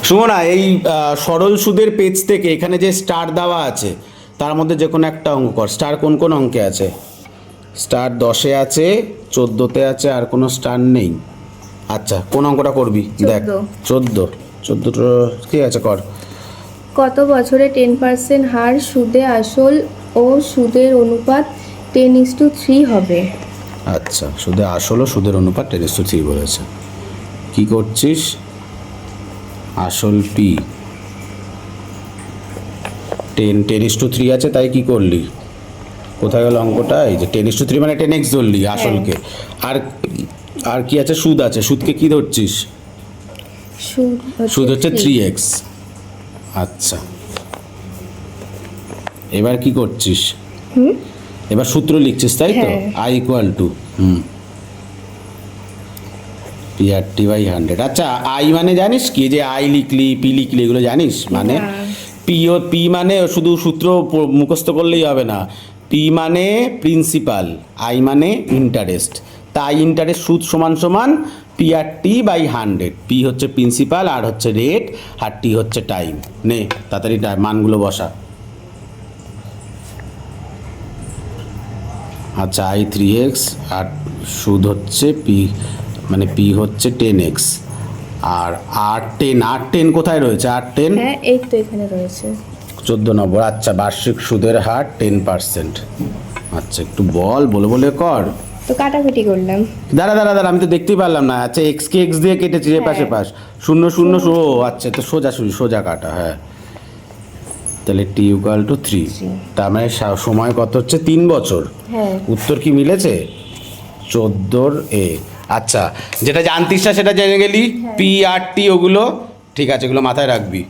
সুমনা, এই সরল সুদের পেজ থেকে এখানে যে স্টার দেওয়া আছে তার মধ্যে যে কোনো একটা অঙ্ক কর। স্টার কোন কোন অঙ্কে আছে? স্টার 10-এ আছে, 14-তে আছে, আর কোনো স্টার নেই। আচ্ছা, কোন অঙ্কটা করবি? দেখ 14 ঠিক আছে, কর। কত বছরে 10% হার সুদে আসল ও সুদের অনুপাত 10:3 হবে? আচ্ছা, সুদে আসল ও সুদের অনুপাত 10:3 বলেছে। কি করছিস? আসল পি 10:3 আছে, তাই কি করলি? কোথায় গেল অঙ্কটা? এই যে 10:3 মানে 10x ধরলি আসলকে। আর আর কি আছে? সুদ আছে। সুদকে কি ধরছিস? সুদ হচ্ছে 3x। আচ্ছা, এবার কি করছিস? এবার সূত্র লিখছিস, তাই তো? হ্যাঁ। I equal to PRT/100। আচ্ছা, আই মানে জানিস কি? যে আই লিখলি, পি লিখলি, এগুলো জানিস মানে? না। পি মানে শুধু সূত্র মুখস্থ করলেই হবে না। পি মানে প্রিন্সিপাল, আই মানে ইন্টারেস্ট। তাই ইন্টারেস্ট সুদ সমান সমান PRT/100। পি হচ্ছে প্রিন্সিপাল, আর হচ্ছে রেট, আর টি হচ্ছে টাইম। নে তাড়াতাড়ি মানগুলো বসা। আচ্ছা, I 3x, আর সুদ হচ্ছে পি, মানে পি হচ্ছে 10x। আর আর টেন কোথায় রয়েছে? আর10 হ্যাঁ, এই তো এখানে রয়েছে। 14 আচ্ছা, বার্ষিক সুদের হার 10%। আচ্ছা, একটু বলে বলে কর। তো কাটাকুটি করলাম। দাঁড়া, আমি তো দেখতেই পারলাম না। আচ্ছা, এক্স কে এক্স দিয়ে কেটেছি, এ পাশে পাশ, 0 0 ও আচ্ছা, তো সোজা কাটা। হ্যাঁ, তাহলে টি ইকুয়াল টু 3। তার মানে সময় কত হচ্ছে? 3 বছর। হ্যাঁ। উত্তর কি মিলেছে? 14 আচ্ছা, যেটা জানতিস না সেটা জেনে গেলি। পি আর টি ওগুলো ঠিক আছে, এগুলো মাথায় রাখবি।